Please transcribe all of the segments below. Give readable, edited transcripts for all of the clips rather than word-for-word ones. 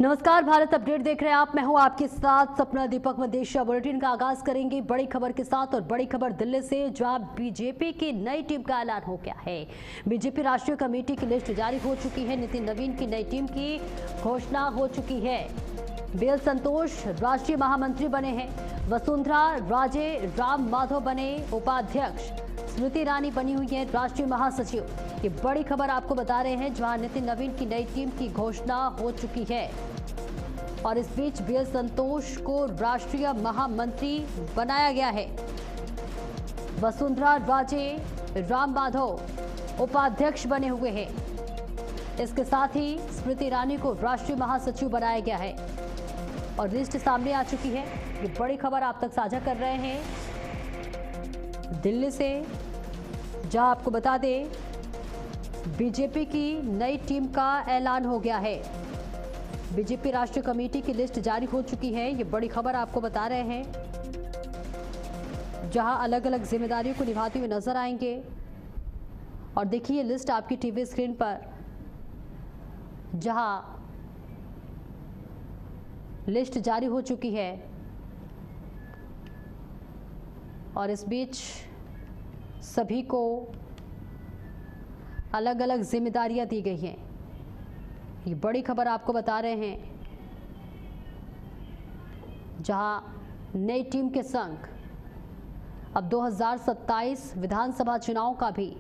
नमस्कार, भारत अपडेट देख रहे हैं आप। मैं हूं आपके साथ सपना दीपक। मदेशिया बुलेटिन का आगाज करेंगे बड़ी खबर के साथ और बड़ी खबर दिल्ली से, जहां बीजेपी की नई टीम का ऐलान हो गया है। बीजेपी राष्ट्रीय कमेटी की लिस्ट जारी हो चुकी है। नितिन नवीन की नई टीम की घोषणा हो चुकी है। बीएल संतोष राष्ट्रीय महामंत्री बने हैं। वसुंधरा राजे राम माधव बने उपाध्यक्ष। स्मृति ईरानी बनी हुई है राष्ट्रीय महासचिव। ये बड़ी खबर आपको बता रहे हैं, जहां नितिन नवीन की नई टीम की घोषणा हो चुकी है। और इस बीच बीएल संतोष को राष्ट्रीय महामंत्री बनाया गया है। वसुंधरा राजे राम माधव उपाध्यक्ष बने हुए हैं। इसके साथ ही स्मृति ईरानी को राष्ट्रीय महासचिव बनाया गया है और लिस्ट सामने आ चुकी है। ये बड़ी खबर आप तक साझा कर रहे हैं दिल्ली से, जहां आपको बता दें बीजेपी की नई टीम का ऐलान हो गया है। बीजेपी राष्ट्रीय कमेटी की लिस्ट जारी हो चुकी है। ये बड़ी खबर आपको बता रहे हैं, जहां अलग अलग जिम्मेदारियों को निभाते हुए नजर आएंगे। और देखिए लिस्ट आपकी टीवी स्क्रीन पर, जहां लिस्ट जारी हो चुकी है। और इस बीच सभी को अलग अलग जिम्मेदारियां दी गई हैं। ये बड़ी खबर आपको बता रहे हैं, जहां नई टीम के संग अब 2027 विधानसभा चुनाव का भी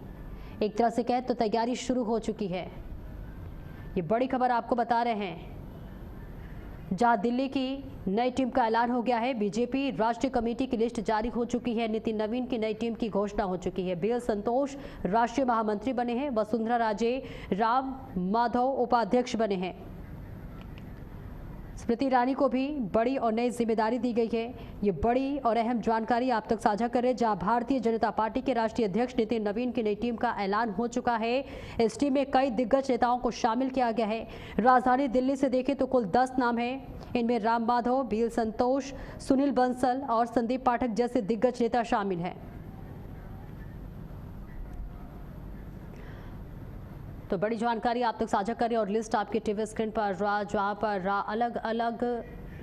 एक तरह से कहे तो तैयारी शुरू हो चुकी है। ये बड़ी खबर आपको बता रहे हैं, जहां दिल्ली की नई टीम का ऐलान हो गया है। बीजेपी राष्ट्रीय कमेटी की लिस्ट जारी हो चुकी है। नितिन नवीन की नई टीम की घोषणा हो चुकी है। बीएल संतोष राष्ट्रीय महामंत्री बने हैं। वसुंधरा राजे राम माधव उपाध्यक्ष बने हैं। स्मृति ईरानी को भी बड़ी और नई जिम्मेदारी दी गई है। ये बड़ी और अहम जानकारी आप तक साझा कर रहे हैं, जहां भारतीय जनता पार्टी के राष्ट्रीय अध्यक्ष नितिन नवीन की नई टीम का ऐलान हो चुका है। इस टीम में कई दिग्गज नेताओं को शामिल किया गया है। राजधानी दिल्ली से देखें तो कुल 10 नाम हैं। इनमें राम माधव, बीएल संतोष, सुनील बंसल और संदीप पाठक जैसे दिग्गज नेता शामिल हैं। तो बड़ी जानकारी आप तक साझा करें और लिस्ट आपके टीवी स्क्रीन पर, जहां पर अलग अलग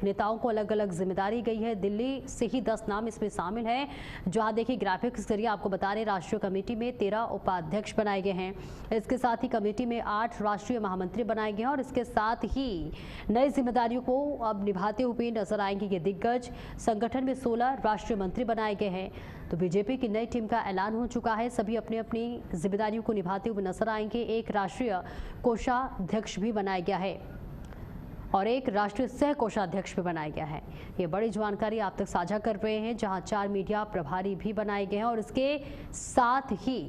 नेताओं को अलग अलग जिम्मेदारी गई है। दिल्ली से ही 10 नाम इसमें शामिल हैं। जहां देखिए ग्राफिक्स के जरिए आपको बता रहे, राष्ट्रीय कमेटी में 13 उपाध्यक्ष बनाए गए हैं। इसके साथ ही कमेटी में 8 राष्ट्रीय महामंत्री बनाए गए हैं। और इसके साथ ही नई जिम्मेदारियों को अब निभाते हुए नजर आएंगे ये दिग्गज। संगठन में 16 राष्ट्रीय मंत्री बनाए गए हैं। तो बीजेपी की नई टीम का ऐलान हो चुका है। सभी अपनी अपनी जिम्मेदारियों को निभाते हुए नजर आएंगे। एक राष्ट्रीय कोषाध्यक्ष भी बनाया गया है और एक राष्ट्रीय सह कोषाध्यक्ष भी बनाया गया है। ये बड़ी जानकारी आप तक साझा कर रहे हैं, जहां 4 मीडिया प्रभारी भी बनाए गए हैं और इसके साथ ही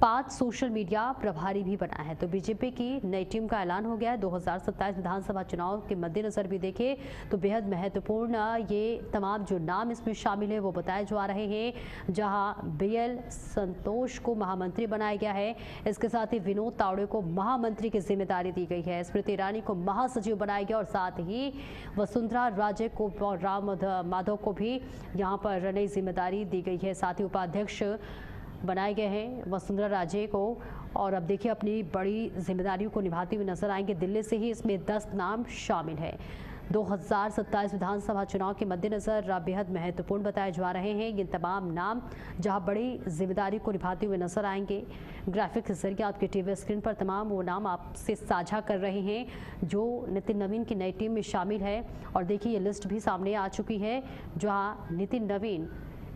5 सोशल मीडिया प्रभारी भी बना है। तो बीजेपी की नई टीम का ऐलान हो गया है। 2027 विधानसभा चुनाव के मद्देनजर भी देखें तो बेहद महत्वपूर्ण ये तमाम जो नाम इसमें शामिल है वो बताए जा रहे हैं। जहां बीएल संतोष को महामंत्री बनाया गया है। इसके साथ ही विनोद तावड़े को महामंत्री की जिम्मेदारी दी गई है। स्मृति ईरानी को महासचिव बनाया गया और साथ ही वसुंधरा राजे को और राम माधव को भी यहाँ पर नई जिम्मेदारी दी गई है। साथ ही उपाध्यक्ष बनाए गए हैं वसुंधरा राजे को। और अब देखिए अपनी बड़ी जिम्मेदारियों को निभाते हुए नजर आएंगे। दिल्ली से ही इसमें 10 नाम शामिल है। 2027 विधानसभा चुनाव के मद्देनजर बेहद महत्वपूर्ण बताए जा रहे हैं ये तमाम नाम, जहां बड़ी जिम्मेदारी को निभाते हुए नजर आएंगे। ग्राफिक्स के जरिए आपके टीवी स्क्रीन पर तमाम वो नाम आपसे साझा कर रहे हैं जो नितिन नवीन की नई टीम में शामिल है। और देखिए ये लिस्ट भी सामने आ चुकी है, जहाँ नितिन नवीन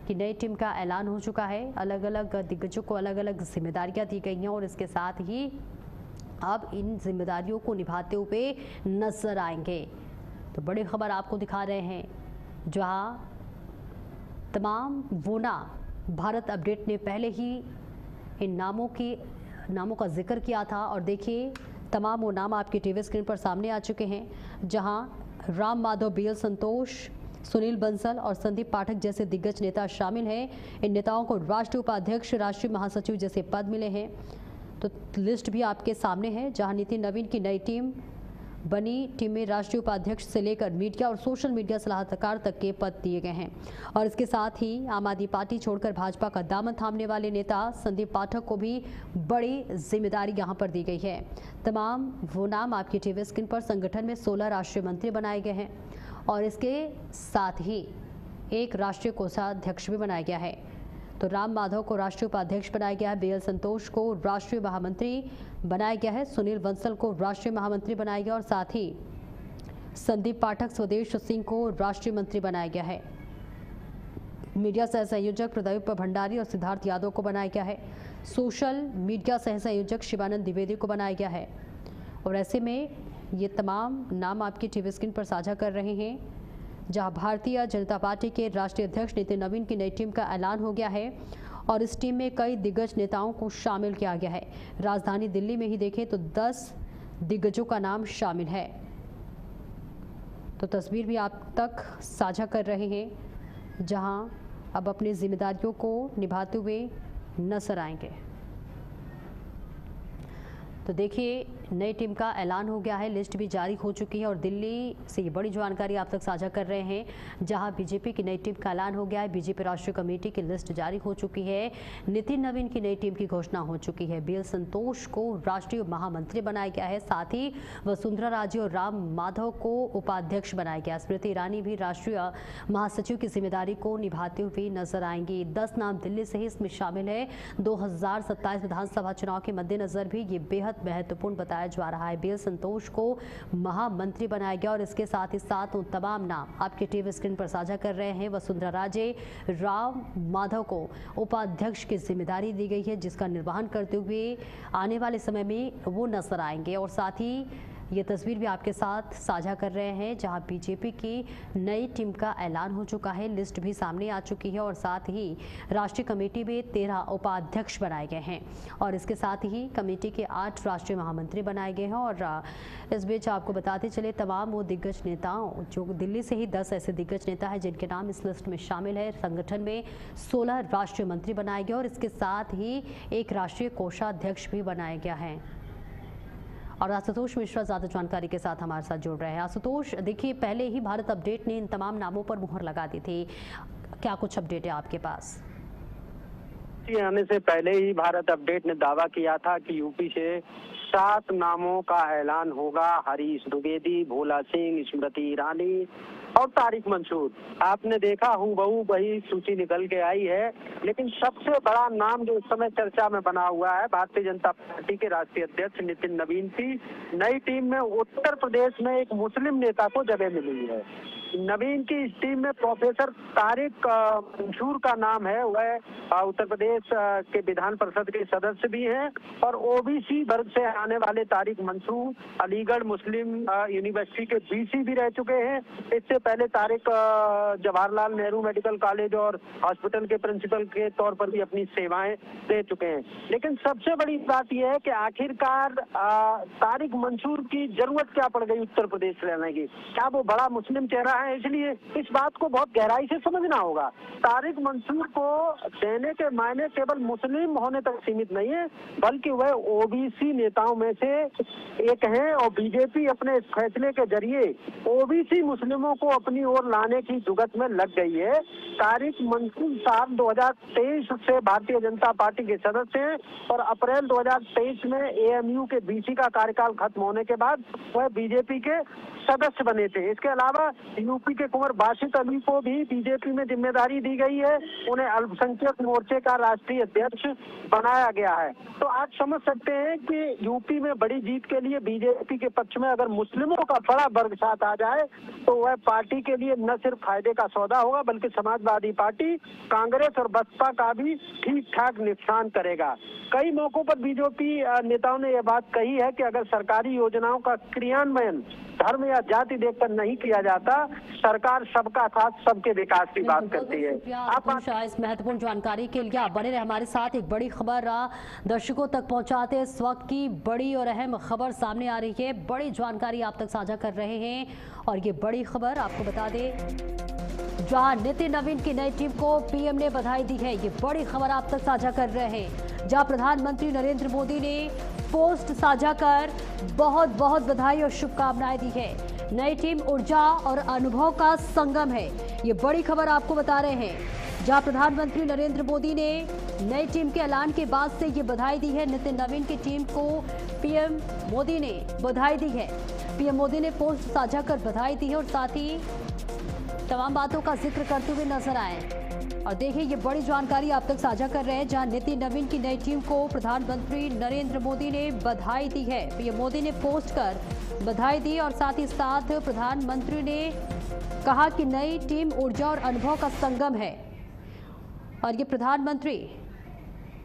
की नई टीम का ऐलान हो चुका है। अलग अलग दिग्गजों को अलग अलग जिम्मेदारियां दी गई हैं और इसके साथ ही अब इन जिम्मेदारियों को निभाते हुए नजर आएंगे। तो बड़ी खबर आपको दिखा रहे हैं, जहां तमाम वो नाम भारत अपडेट ने पहले ही इन नामों का जिक्र किया था। और देखिए तमाम वो नाम आपके टीवी स्क्रीन पर सामने आ चुके हैं, जहां राम माधव, बीएल संतोष, सुनील बंसल और संदीप पाठक जैसे दिग्गज नेता शामिल हैं। इन नेताओं को राष्ट्रीय उपाध्यक्ष, राष्ट्रीय महासचिव जैसे पद मिले हैं। तो लिस्ट भी आपके सामने है, जहां नितिन नवीन की नई टीम बनी टीम में राष्ट्रीय उपाध्यक्ष से लेकर मीडिया और सोशल मीडिया सलाहकार तक के पद दिए गए हैं। और इसके साथ ही आम आदमी पार्टी छोड़कर भाजपा का दामन थामने वाले नेता संदीप पाठक को भी बड़ी जिम्मेदारी यहां पर दी गई है। तमाम वो नाम आपकी टीवी स्क्रीन पर संगठन में 16 राष्ट्रीय मंत्री बनाए गए हैं और इसके साथ ही एक राष्ट्रीय कोषाध्यक्ष भी बनाया गया है। तो राम माधव को राष्ट्रीय उपाध्यक्ष बनाया गया है, बीएल संतोष को राष्ट्रीय महामंत्री बनाया गया है, सुनील बंसल को राष्ट्रीय महामंत्री बनाया गया और साथ ही संदीप पाठक स्वदेश सिंह को राष्ट्रीय मंत्री बनाया गया है। मीडिया सह संयोजक प्रदीप भंडारी और सिद्धार्थ यादव को बनाया गया है। सोशल मीडिया सह संयोजक शिवानंद द्विवेदी को बनाया गया है। और ऐसे में ये तमाम नाम आपकी टीवी स्क्रीन पर साझा कर रहे हैं, जहां भारतीय जनता पार्टी के राष्ट्रीय अध्यक्ष नितिन नवीन की नई टीम का ऐलान हो गया है और इस टीम में कई दिग्गज नेताओं को शामिल किया गया है। राजधानी दिल्ली में ही देखें तो 10 दिग्गजों का नाम शामिल है। तो तस्वीर भी आप तक साझा कर रहे हैं, जहां अब अपनी जिम्मेदारियों को निभाते हुए नजर आएंगे। तो देखिए, नई टीम का ऐलान हो गया है, लिस्ट भी जारी हो चुकी है और दिल्ली से ये बड़ी जानकारी आप तक साझा कर रहे हैं, जहां बीजेपी की नई टीम का ऐलान हो गया है। बीजेपी राष्ट्रीय कमेटी की लिस्ट जारी हो चुकी है। नितिन नवीन की नई टीम की घोषणा हो चुकी है। बीएल संतोष को राष्ट्रीय महामंत्री बनाया गया है। साथ ही वसुंधरा राजे और राम माधव को उपाध्यक्ष बनाया गया। स्मृति ईरानी भी राष्ट्रीय महासचिव की जिम्मेदारी को निभाते हुए नजर आएंगी। 10 नाम दिल्ली से ही इसमें शामिल है। 2027 विधानसभा चुनाव के मद्देनजर भी ये बेहद महत्वपूर्ण बताया जा रहा है। बीएल संतोष को महामंत्री बनाया गया और इसके साथ ही साथ तमाम नाम आपके टीवी स्क्रीन पर साझा कर रहे हैं। वसुंधरा राजे, राम माधव को उपाध्यक्ष की जिम्मेदारी दी गई है, जिसका निर्वहन करते हुए आने वाले समय में वो नजर आएंगे। और साथ ही ये तस्वीर भी आपके साथ साझा कर रहे हैं, जहां बीजेपी की नई टीम का ऐलान हो चुका है, लिस्ट भी सामने आ चुकी है और साथ ही राष्ट्रीय कमेटी में 13 उपाध्यक्ष बनाए गए हैं और इसके साथ ही कमेटी के 8 राष्ट्रीय महामंत्री बनाए गए हैं। और इस बीच आपको बताते चले, तमाम वो दिग्गज नेताओं, जो दिल्ली से ही 10 ऐसे दिग्गज नेता हैं जिनके नाम इस लिस्ट में शामिल है। संगठन में 16 राष्ट्रीय मंत्री बनाए गए और इसके साथ ही एक राष्ट्रीय कोषाध्यक्ष भी बनाया गया है। और आशुतोष मिश्रा ज्यादा जानकारी के साथ हमारे साथ जुड़ रहे हैं। आशुतोष, देखिए, पहले ही भारत अपडेट ने इन तमाम नामों पर मुहर लगा दी थी, क्या कुछ अपडेट है आपके पास? आने से पहले ही भारत अपडेट ने दावा किया था कि यूपी से 7 नामों का ऐलान होगा। हरीश द्विवेदी, भोला सिंह, स्मृति ईरानी और तारिक मंसूर। आपने देखा हूबहू वही सूची निकल के आई है, लेकिन सबसे बड़ा नाम जो इस समय चर्चा में बना हुआ है, भारतीय जनता पार्टी के राष्ट्रीय अध्यक्ष नितिन नवीन की नई टीम में उत्तर प्रदेश में एक मुस्लिम नेता को जगह मिली है। नवीन की इस टीम में प्रोफेसर तारिक मंसूर का नाम है। वह उत्तर प्रदेश के विधान परिषद के सदस्य भी हैं और ओबीसी वर्ग से आने वाले तारिक मंसूर अलीगढ़ मुस्लिम यूनिवर्सिटी के बीसी भी रह चुके हैं। इससे पहले तारिक जवाहरलाल नेहरू मेडिकल कॉलेज और हॉस्पिटल के प्रिंसिपल के तौर पर भी अपनी सेवाएं दे चुके हैं। लेकिन सबसे बड़ी बात यह है कि आखिरकार तारिक मंसूर की जरूरत क्या पड़ गई उत्तर प्रदेश रहने की? क्या वो बड़ा मुस्लिम चेहरा है? इसलिए इस बात को बहुत गहराई से समझना होगा। तारिक मंसूर को देने के मायने केवल मुस्लिम होने तक सीमित नहीं है, बल्कि वह ओबीसी नेताओं में से एक हैं और बीजेपी अपने इस फैसले के जरिए ओबीसी मुस्लिमों को अपनी ओर लाने की जुगत में लग गई है। तारिक मंसूर साल 2023 से भारतीय जनता पार्टी के सदस्य हैं और अप्रैल 2023 में एएमयू के बीसी का कार्यकाल खत्म होने के बाद वह बीजेपी के सदस्य बने थे। इसके अलावा यूपी के कुंवर बाशित अली को भी बीजेपी में जिम्मेदारी दी गई है। उन्हें अल्पसंख्यक मोर्चे का राष्ट्रीय अध्यक्ष बनाया गया है। तो आप समझ सकते हैं कि यूपी में बड़ी जीत के लिए बीजेपी के पक्ष में अगर मुस्लिमों का बड़ा वर्ग साथ आ जाए तो वह पार्टी के लिए न सिर्फ फायदे का सौदा होगा, बल्कि समाजवादी पार्टी, कांग्रेस और बसपा का भी ठीक ठाक नुकसान करेगा। कई मौकों पर बीजेपी नेताओं ने यह बात कही है कि अगर सरकारी योजनाओं का क्रियान्वयन धर्म या जाति देखकर नहीं किया जाता, सरकार सबका साथ सबके विकास की बात करती है। आप इस महत्वपूर्ण जानकारी के लिए आप बने रहे हमारे साथ। एक बड़ी खबर दर्शकों तक पहुंचाते, इस वक्त की बड़ी और अहम खबर सामने आ रही है। बड़ी जानकारी आप तक साझा कर रहे हैं और ये बड़ी खबर आपको बता दें, जहां नितिन नवीन की नई टीम को पीएम ने बधाई दी है। ये बड़ी खबर आप तक साझा कर रहे हैं। जहां प्रधानमंत्री नरेंद्र मोदी ने पोस्ट साझा कर बहुत बहुत बधाई और शुभकामनाएं दी है। नई टीम ऊर्जा और अनुभव का संगम है, ये बड़ी खबर आपको बता रहे हैं। जहां प्रधानमंत्री नरेंद्र मोदी ने नई टीम के ऐलान के बाद से ये बधाई दी है। नितिन नवीन की टीम को पीएम मोदी ने बधाई दी है। पीएम मोदी ने पोस्ट साझा कर बधाई दी है और साथ ही तमाम बातों का जिक्र करते हुए नजर आए। और देखिए, ये बड़ी जानकारी आप तक साझा कर रहे हैं, जहां नितिन नवीन की नई टीम को प्रधानमंत्री नरेंद्र मोदी ने बधाई दी है। पीएम मोदी ने पोस्ट कर बधाई दी और साथ ही साथ प्रधानमंत्री ने कहा कि नई टीम ऊर्जा और अनुभव का संगम है। और ये प्रधानमंत्री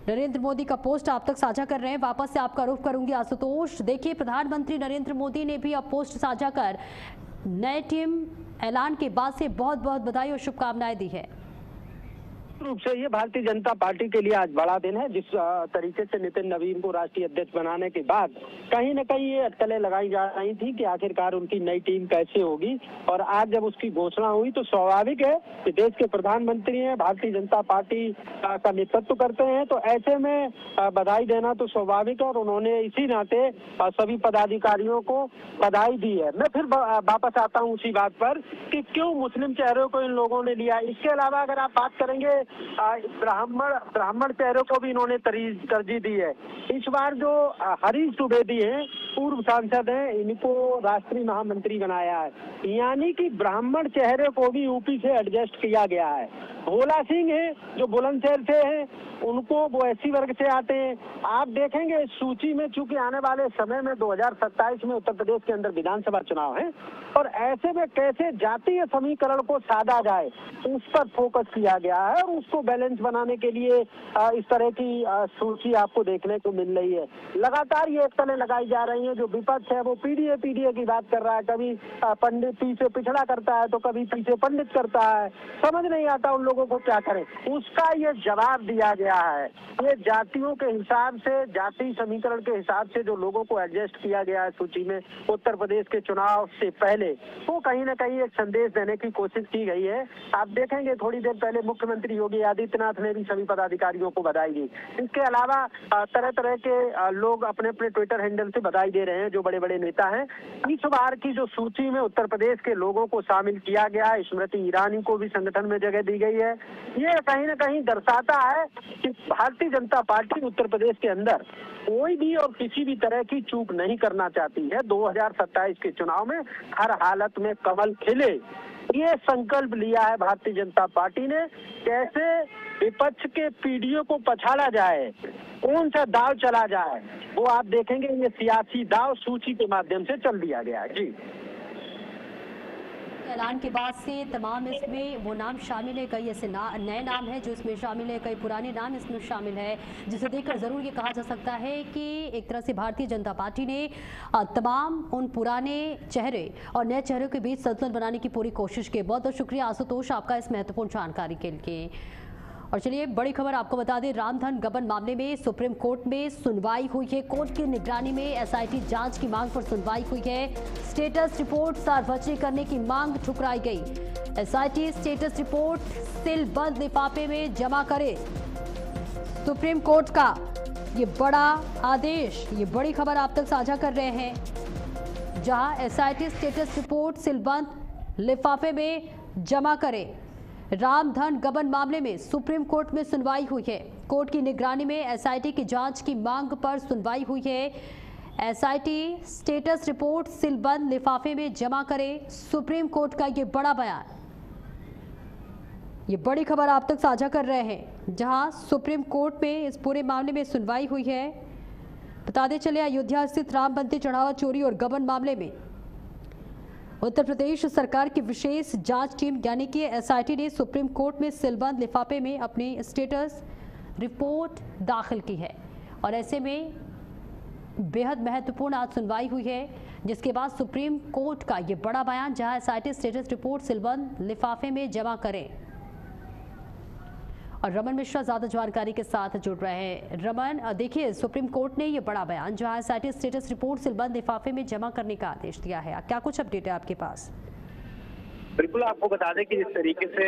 नरेंद्र मोदी का पोस्ट आप तक साझा कर रहे हैं। वापस से आपका रुख करूंगी आशुतोष। देखिए, प्रधानमंत्री नरेंद्र मोदी ने भी अब पोस्ट साझा कर नई टीम ऐलान के बाद से बहुत बहुत बधाई और शुभकामनाएं दी है। रूप से ये भारतीय जनता पार्टी के लिए आज बड़ा दिन है। जिस तरीके से नितिन नवीन को राष्ट्रीय अध्यक्ष बनाने के बाद कहीं न कहीं ये अटकलें लगाई जा रही थी कि आखिरकार उनकी नई टीम कैसे होगी, और आज जब उसकी घोषणा हुई तो स्वाभाविक है कि देश के प्रधानमंत्री हैं, भारतीय जनता पार्टी का नेतृत्व करते हैं, तो ऐसे में बधाई देना तो स्वाभाविक है। और उन्होंने इसी नाते सभी पदाधिकारियों को बधाई दी है। मैं फिर वापस आता हूँ उसी बात पर कि क्यों मुस्लिम चेहरों को इन लोगों ने लिया। इसके अलावा अगर आप बात करेंगे, ब्राह्मण चेहरों को भी इन्होंने तरजीह दी है। इस बार जो हरीश द्विवेदी हैं, पूर्व सांसद हैं, इनको राष्ट्रीय महामंत्री बनाया है, यानी कि ब्राह्मण चेहरे को भी यूपी से एडजस्ट किया गया है। भोला सिंह है जो बुलंदशहर से हैं, उनको वो एससी वर्ग से आते हैं। आप देखेंगे सूची में, चूंकि आने वाले समय में 2027 में उत्तर प्रदेश के अंदर विधानसभा चुनाव है, और ऐसे में कैसे जातीय समीकरण को साधा जाए उस पर फोकस किया गया है। और उसको बैलेंस बनाने के लिए इस तरह की सूची आपको देखने को मिल रही है। लगातार ये अटकलें लगाई जा रही हैं। जो विपक्ष है वो पीडीए की बात कर रहा है, कभी पंडित पीछे पिछड़ा करता है तो कभी पीछे पंडित करता है, समझ नहीं आता उन लोगों को क्या करें। उसका ये जवाब दिया गया है। ये जातियों के हिसाब से, जाति समीकरण के हिसाब से जो लोगों को एडजस्ट किया गया है सूची में उत्तर प्रदेश के चुनाव से पहले, वो कहीं ना कहीं एक संदेश देने की कोशिश की गई है। आप देखेंगे थोड़ी देर पहले मुख्यमंत्री योगी आदित्यनाथ ने भी सभी पदाधिकारियों को बधाई दी। इसके अलावा तरह तरह के लोग अपने अपने ट्विटर हैंडल से बधाई दे रहे हैं, जो बड़े बड़े नेता हैं। इस बार की जो सूची में उत्तर प्रदेश के लोगों को शामिल किया गया, स्मृति ईरानी को भी संगठन में जगह दी गई है। ये कहीं ना कहीं दर्शाता है कि भारतीय जनता पार्टी उत्तर प्रदेश के अंदर कोई भी और किसी भी तरह की चूक नहीं करना चाहती है। 2027 के चुनाव में हर हालत में कमल खिले, ये संकल्प लिया है भारतीय जनता पार्टी ने। कैसे विपक्ष के पीढ़ियों को पछाड़ा जाए, कौन सा दाव चला जाए, वो आप देखेंगे। ये सियासी दाव सूची के माध्यम से चल दिया गया है। जी, ऐलान के बाद से तमाम इसमें वो नाम शामिल है, कई ऐसे नए नाम हैं जो इसमें शामिल है, कई पुराने नाम इसमें शामिल है, जिसे देखकर ज़रूर ये कहा जा सकता है कि एक तरह से भारतीय जनता पार्टी ने तमाम उन पुराने चेहरे और नए चेहरों के बीच संतुलन बनाने की पूरी कोशिश की। बहुत बहुत शुक्रिया आशुतोष आपका इस महत्वपूर्ण जानकारी के लिए। और चलिए, बड़ी खबर आपको बता दें, रामधन गबन मामले में सुप्रीम कोर्ट में सुनवाई हुई है। कोर्ट की निगरानी में एसआईटी जांच की मांग पर सुनवाई हुई है। स्टेटस रिपोर्ट सार्वजनिक करने की मांग ठुकराई गई। एसआईटी स्टेटस रिपोर्ट सीलबंद लिफाफे में जमा करे, सुप्रीम कोर्ट का ये बड़ा आदेश। ये बड़ी खबर आप तक साझा कर रहे हैं, जहां एसआईटी स्टेटस रिपोर्ट सीलबंद लिफाफे में जमा करे। रामधन गबन मामले में सुप्रीम कोर्ट में सुनवाई हुई है। कोर्ट की निगरानी में एसआईटी की जांच की मांग पर सुनवाई हुई है। एसआईटी स्टेटस रिपोर्ट सीलबंद लिफाफे में जमा करे, सुप्रीम कोर्ट का ये बड़ा बयान। ये बड़ी खबर आप तक साझा कर रहे हैं, जहां सुप्रीम कोर्ट में इस पूरे मामले में सुनवाई हुई है। बताते चले, अयोध्या स्थित राम मंदिर चढ़ावा चोरी और गबन मामले में उत्तर प्रदेश सरकार की विशेष जांच टीम यानी कि एसआईटी ने सुप्रीम कोर्ट में सीलबंद लिफाफे में अपनी स्टेटस रिपोर्ट दाखिल की है। और ऐसे में बेहद महत्वपूर्ण आज सुनवाई हुई है, जिसके बाद सुप्रीम कोर्ट का ये बड़ा बयान, जहां एसआईटी स्टेटस रिपोर्ट सीलबंद लिफाफे में जमा करें। और रमन मिश्रा ज्यादा जानकारी के साथ जुड़ रहे हैं। रमन, देखिए, सुप्रीम कोर्ट ने ये बड़ा बयान, जहां एसआईटी स्टेटस रिपोर्ट सीलबंद लिफाफे में जमा करने का आदेश दिया है, क्या कुछ अपडेट है आपके पास? बिल्कुल, आपको बता दें कि जिस तरीके से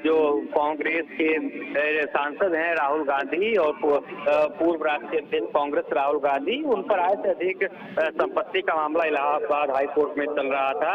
जो कांग्रेस के सांसद हैं राहुल गांधी और पूर्व राष्ट्रीय अध्यक्ष कांग्रेस राहुल गांधी, उन पर आय से अधिक संपत्ति का मामला इलाहाबाद हाई कोर्ट में चल रहा था,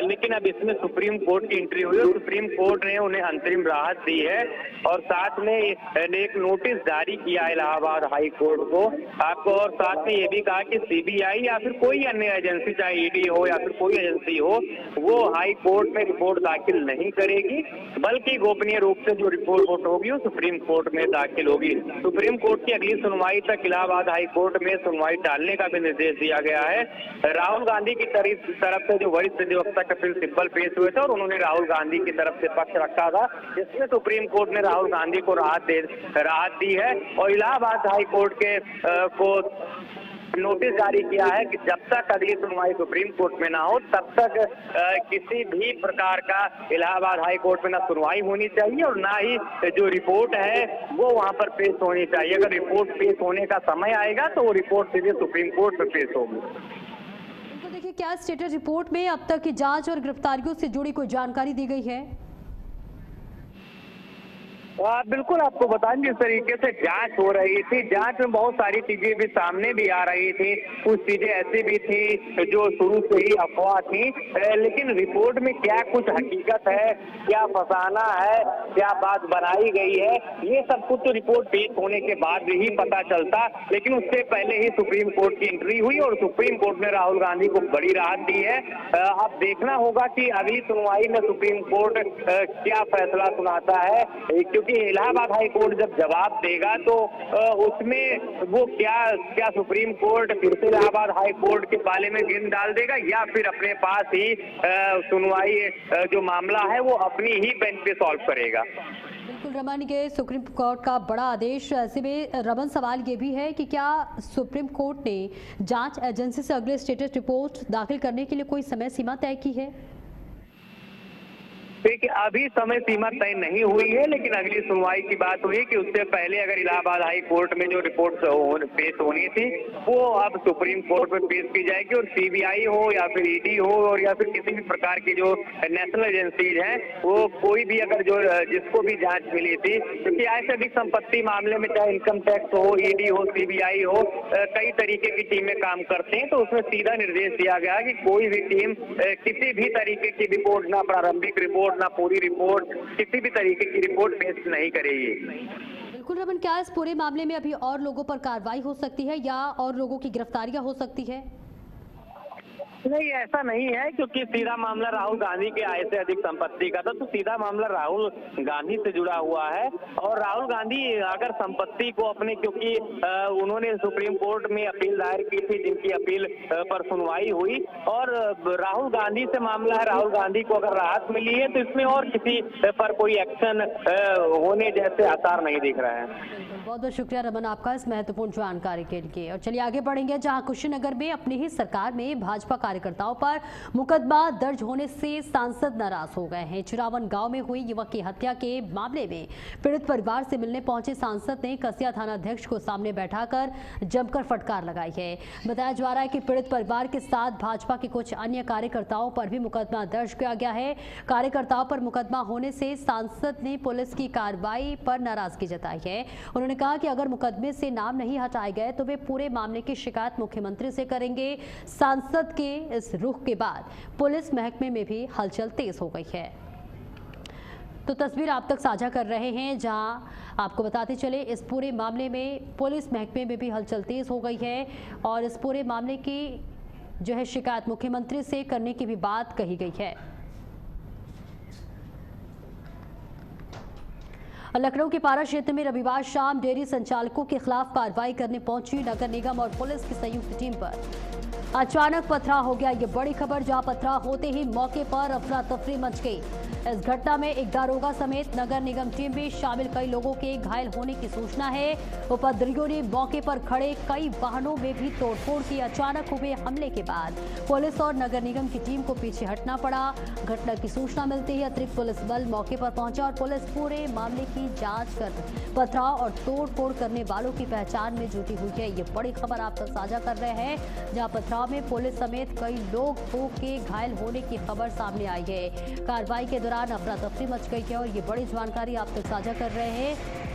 लेकिन अब इसमें सुप्रीम कोर्ट की एंट्री हुई और सुप्रीम कोर्ट ने उन्हें अंतरिम राहत दी है और साथ में एक नोटिस जारी किया इलाहाबाद हाई कोर्ट को आपको, और साथ में ये भी कहा कि सीबीआई या फिर कोई अन्य एजेंसी, चाहे ईडी हो या फिर कोई एजेंसी हो, वो हाई कोर्ट में रिपोर्ट दाखिल नहीं करेगी, बल्कि गोपनीय रूप से जो रिपोर्ट होगी वो सुप्रीम कोर्ट में दाखिल होगी। सुप्रीम कोर्ट की अगली सुनवाई तक इलाहाबाद हाई कोर्ट में सुनवाई टालने का भी निर्देश दिया गया है। राहुल गांधी की तरफ से जो वरिष्ठ अधिवक्ता कपिल सिब्बल पेश हुए थे और उन्होंने राहुल गांधी की तरफ से पक्ष रखा था, जिसमें सुप्रीम कोर्ट ने राहुल गांधी को राहत दी है और इलाहाबाद हाई कोर्ट के को नोटिस जारी किया है कि जब तक अगली सुनवाई सुप्रीम कोर्ट में ना हो तब तक किसी भी प्रकार का इलाहाबाद हाई कोर्ट में ना सुनवाई होनी चाहिए और ना ही जो रिपोर्ट है वो वहां पर पेश होनी चाहिए। अगर रिपोर्ट पेश होने का समय आएगा तो वो रिपोर्ट सीधे सुप्रीम कोर्ट में पेश होगी। तो देखिए, क्या स्टेटस रिपोर्ट में अब तक की जांच और गिरफ्तारियों से जुड़ी कोई जानकारी दी गई है? बिल्कुल, आपको बताएं जिस तरीके से जांच हो रही थी, जांच में बहुत सारी चीजें भी सामने भी आ रही थी, कुछ चीजें ऐसी भी थी जो शुरू से ही अफवाह थी, लेकिन रिपोर्ट में क्या कुछ हकीकत है, क्या फसाना है, क्या बात बनाई गई है, ये सब कुछ तो रिपोर्ट पेश होने के बाद ही पता चलता। लेकिन उससे पहले ही सुप्रीम कोर्ट की एंट्री हुई और सुप्रीम कोर्ट ने राहुल गांधी को बड़ी राहत दी है। अब देखना होगा कि अगली सुनवाई में सुप्रीम कोर्ट क्या फैसला सुनाता है, क्योंकि इलाहाबाद हाई कोर्ट जब जवाब देगा तो उसमें वो क्या सुप्रीम कोर्ट फिर से इलाहाबाद हाई कोर्ट के पाले में गेंद डाल देगा या फिर अपने पास ही सुनवाई जो मामला है वो अपनी ही बेंच पे सॉल्व करेगा। बिल्कुल रमन, के सुप्रीम कोर्ट का बड़ा आदेश, ऐसे में रमन सवाल ये भी है कि क्या सुप्रीम कोर्ट ने जांच एजेंसी से अगले स्टेटस रिपोर्ट दाखिल करने के लिए कोई समय सीमा तय की है? देखिए, अभी समय सीमा तय नहीं हुई है, लेकिन अगली सुनवाई की बात हुई कि उससे पहले अगर इलाहाबाद हाई कोर्ट में जो रिपोर्ट पेश होनी थी वो अब सुप्रीम कोर्ट में पेश की जाएगी और सीबीआई हो या फिर ईडी हो और या फिर किसी भी प्रकार की जो नेशनल एजेंसीज हैं, वो कोई भी अगर जो जिसको भी जांच मिली थी, क्योंकि आय से अधिक संपत्ति मामले में चाहे इनकम टैक्स हो, ईडी हो, सीबीआई हो, कई तरीके की टीमें काम करते हैं, तो उसमें सीधा निर्देश दिया गया कि कोई भी टीम किसी भी तरीके की रिपोर्ट, ना प्रारंभिक रिपोर्ट ना पूरी रिपोर्ट, किसी भी तरीके की रिपोर्ट पेश नहीं करेगी। बिल्कुल रमन, क्या इस पूरे मामले में अभी और लोगों पर कार्रवाई हो सकती है या और लोगों की गिरफ्तारियां हो सकती है? नहीं, ऐसा नहीं है, क्योंकि सीधा मामला राहुल गांधी के आय से अधिक संपत्ति का था, तो सीधा मामला राहुल गांधी से जुड़ा हुआ है और राहुल गांधी अगर संपत्ति को अपने, क्योंकि उन्होंने सुप्रीम कोर्ट में अपील दायर की थी, जिनकी अपील पर सुनवाई हुई और राहुल गांधी से मामला है, राहुल गांधी को अगर राहत मिली है तो इसमें और किसी पर कोई एक्शन होने जैसे आसार नहीं दिख रहा है। बहुत बहुत शुक्रिया रमन आपका इस महत्वपूर्ण जानकारी के लिए। और चलिए आगे बढ़ेंगे, जहां कुशीनगर में अपनी ही सरकार में भाजपा कार्यकर्ताओं पर मुकदमा दर्ज होने से सांसद नाराज हो गए हैं। चिरावन गांव में हुई युवक की हत्या के मामले में पीड़ित परिवार से मिलने पहुंचे सांसद ने कसिया थाना अध्यक्ष को सामने बैठाकर जमकर फटकार लगाई है। बताया जा रहा है कि पीड़ित परिवार के साथ भाजपा के कुछ अन्य कार्यकर्ताओं पर भी मुकदमा दर्ज किया गया है। कार्यकर्ताओं पर मुकदमा होने से सांसद ने पुलिस की कार्रवाई पर नाराजगी जताई है। उन्होंने कहा कि अगर मुकदमे से नाम नहीं हटाए गए तो वे पूरे मामले की शिकायत मुख्यमंत्री से करेंगे। सांसद के इस रुख के बाद पुलिस महकमे में भी हलचल तेज हो गई है। तो तस्वीर आप तक साझा कर रहे हैं, जहां आपको बताते चले इस पूरे मामले में पुलिस महकमे में भी हलचल तेज हो गई है और इस पूरे मामले की जो है शिकायत मुख्यमंत्री से करने की भी बात कही गई है। लखनऊ के पारा क्षेत्र में रविवार शाम डेयरी संचालकों के खिलाफ कार्रवाई करने पहुंची नगर निगम और पुलिस की संयुक्त टीम पर अचानक पथराव हो गया। ये बड़ी खबर, जहां पथराव होते ही मौके पर अफरा तफरी मच गई। इस घटना में एक दारोगा समेत नगर निगम टीम में शामिल कई लोगों के घायल होने की सूचना है। उपद्रवियों ने मौके पर खड़े कई वाहनों में भी तोड़फोड़ की। अचानक हुए हमले के बाद पुलिस और नगर निगम की टीम को पीछे हटना पड़ा। घटना की सूचना मिलते ही अतिरिक्त पुलिस बल मौके पर पहुंचा और पुलिस पूरे मामले की की जांच कर पथराव और तोड़फोड़ करने वालों की पहचान में जुटी हुई है। ये बड़ी खबर आप तक साझा कर रहे हैं, जहां पथराव में पुलिस समेत कई लोग के घायल होने की खबर सामने आई है। कार्रवाई के दौरान अफरा तफरी मच गई है और ये बड़ी जानकारी आप तक साझा कर रहे हैं।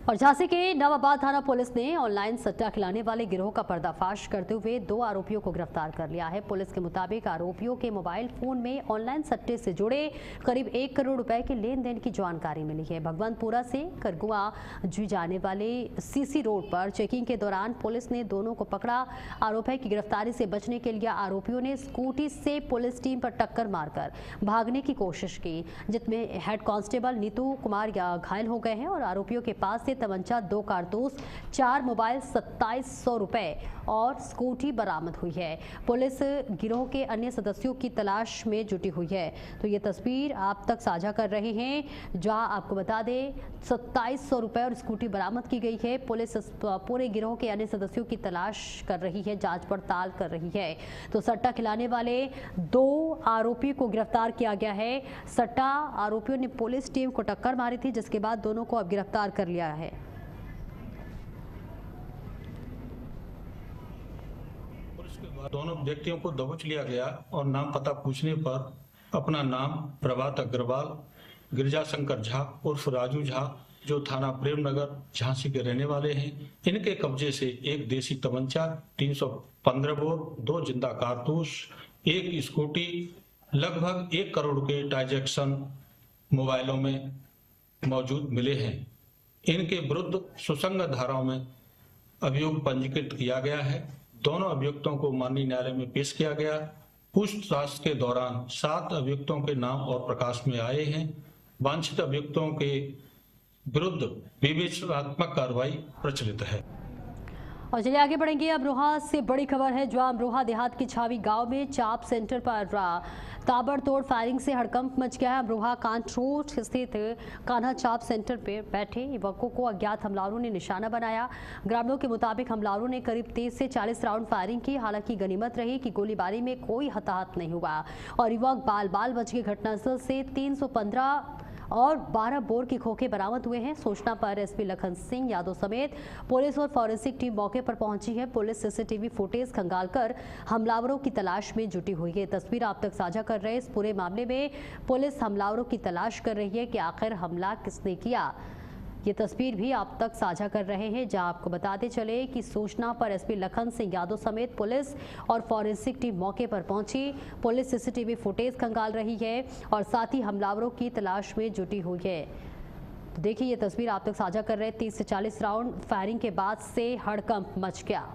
और झांसी के नवाबाद थाना पुलिस ने ऑनलाइन सट्टा खिलाने वाले गिरोह का पर्दाफाश करते हुए 2 आरोपियों को गिरफ्तार कर लिया है। पुलिस के मुताबिक आरोपियों के मोबाइल फोन में ऑनलाइन सट्टे से जुड़े करीब 1 करोड़ रुपए के लेन देन की जानकारी मिली है। भगवंतपुरा से करगुआ जी जाने वाले सीसी रोड पर चेकिंग के दौरान पुलिस ने दोनों को पकड़ा। आरोपी की गिरफ्तारी से बचने के लिए आरोपियों ने स्कूटी से पुलिस टीम पर टक्कर मारकर भागने की कोशिश की, जिसमें हेड कांस्टेबल नीतू कुमार घायल हो गए हैं और आरोपियों के पास तमंचा, 2 कारतूस, 4 मोबाइल, 2700 रुपए और स्कूटी बरामद हुई है। पुलिस गिरोह के अन्य सदस्यों की तलाश में जुटी हुई है। तो ये तस्वीर आप तक साझा कर रहे हैं, जहां आपको बता दें 2700 रुपए और स्कूटी बरामद की गई है। पुलिस पूरे गिरोह के अन्य सदस्यों की तलाश कर रही है, जांच पड़ताल कर रही है। तो सट्टा खिलाने वाले 2 आरोपियों को गिरफ्तार किया गया है। सट्टा आरोपियों ने पुलिस टीम को टक्कर मारी थी, जिसके बाद दोनों को अब गिरफ्तार कर लिया है। दोनों व्यक्तियों को दबोच लिया गया और नाम पता पूछने पर अपना नाम प्रभात अग्रवाल, गिरजाशंकर झा उर्फ राजू झा, जो थाना प्रेमनगर झांसी के रहने वाले हैं, इनके कब्जे से एक देसी तमंचा, 315 बोर, 2 जिंदा कारतूस, 1 स्कूटी, लगभग 1 करोड़ के ट्रांजैक्शन मोबाइलों में मौजूद मिले हैं। इनके विरुद्ध सुसंगत धाराओं में अभियोग पंजीकृत किया गया है। दोनों अभियुक्तों को माननीय न्यायालय में पेश किया गया। पूछताछ के दौरान 7 अभियुक्तों के नाम और प्रकाश में आए हैं। वांछित अभियुक्तों के विरुद्ध विवेचनात्मक कार्रवाई प्रचलित है। और चलिए आगे बढ़ेंगे। अमरोहा से बड़ी खबर है, जो अमरोहा देहात की छावी गांव में चाप सेंटर पर ताबड़तोड़ फायरिंग से हड़कंप मच गया है। अमरोहा कांट रोड स्थित कान्हा चाप सेंटर पर बैठे युवकों को अज्ञात हमलावरों ने निशाना बनाया। ग्रामीणों के मुताबिक हमलावरों ने करीब 30 से 40 राउंड फायरिंग की। हालांकि गनीमत रही कि गोलीबारी में कोई हताहत नहीं हुआ और युवक बाल बाल बच गए। घटनास्थल से 315 और 12 बोर की खोखे बरामद हुए हैं। सूचना पर एसपी लखन सिंह यादव समेत पुलिस और फॉरेंसिक टीम मौके पर पहुंची है। पुलिस सीसीटीवी फुटेज खंगालकर हमलावरों की तलाश में जुटी हुई है। तस्वीर आप तक साझा कर रहे हैं। इस पूरे मामले में पुलिस हमलावरों की तलाश कर रही है कि आखिर हमला किसने किया। ये तस्वीर भी आप तक साझा कर रहे हैं, जहां आपको बताते चले कि सूचना पर एसपी लखन सिंह यादव समेत पुलिस और फॉरेंसिक टीम मौके पर पहुंची। पुलिस सीसीटीवी फुटेज खंगाल रही है और साथ ही हमलावरों की तलाश में जुटी हुई है। तो देखिए ये तस्वीर आप तक साझा कर रहे हैं। 30 से 40 राउंड फायरिंग के बाद से हड़कंप मच गया।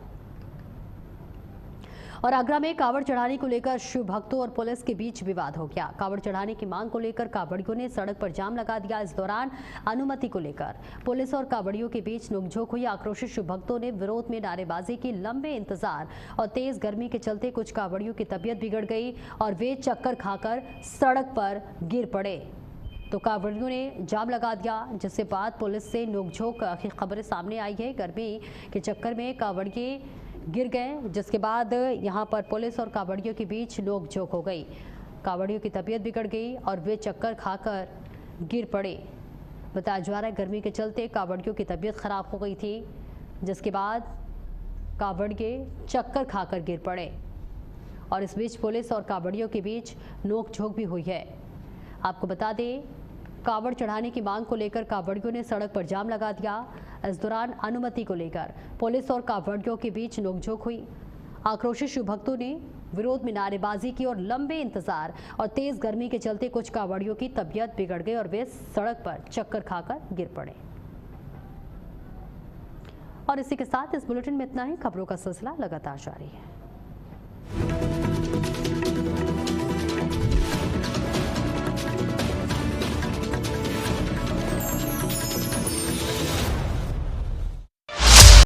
और आगरा में कावड़ चढ़ाने को लेकर शिव भक्तों और पुलिस के बीच विवाद हो गया। कावड़ चढ़ाने की मांग को लेकर कावड़ियों ने सड़क पर जाम लगा दिया। इस दौरान अनुमति को लेकर पुलिस और कावड़ियों के बीच नोकझोंक हुई। आक्रोशित शिव भक्तों ने विरोध में नारेबाजी की। लंबे इंतजार और तेज गर्मी के चलते कुछ कावड़ियों की तबीयत बिगड़ गई और वे चक्कर खाकर सड़क पर गिर पड़े। तो कावड़ियों ने जाम लगा दिया, जिससे बाद पुलिस से नोकझोंक की खबरें सामने आई है। गर्मी के चक्कर में कावड़िए गिर गए, जिसके बाद यहां पर पुलिस और कावड़ियों के बीच नोकझोंक हो गई। कावड़ियों की तबीयत बिगड़ गई और वे चक्कर खाकर गिर पड़े। बताया जा रहा है गर्मी के चलते कावड़ियों की तबीयत खराब हो गई थी, जिसके बाद कावड़िए चक्कर खाकर गिर पड़े और इस बीच पुलिस और कावड़ियों के बीच नोकझोंक भी हुई है। आपको बता दें, कावड़ चढ़ाने की मांग को लेकर कावड़ियों ने सड़क पर जाम लगा दिया। इस दौरान अनुमति को लेकर पुलिस और कावड़ियों के बीच नोकझोंक हुई। आक्रोशित शिव भक्तों ने विरोध में नारेबाजी की और लंबे इंतजार और तेज गर्मी के चलते कुछ कावड़ियों की तबीयत बिगड़ गई और वे सड़क पर चक्कर खाकर गिर पड़े। और इसी के साथ इस बुलेटिन में इतना ही। खबरों का सिलसिला लगातार जारी है।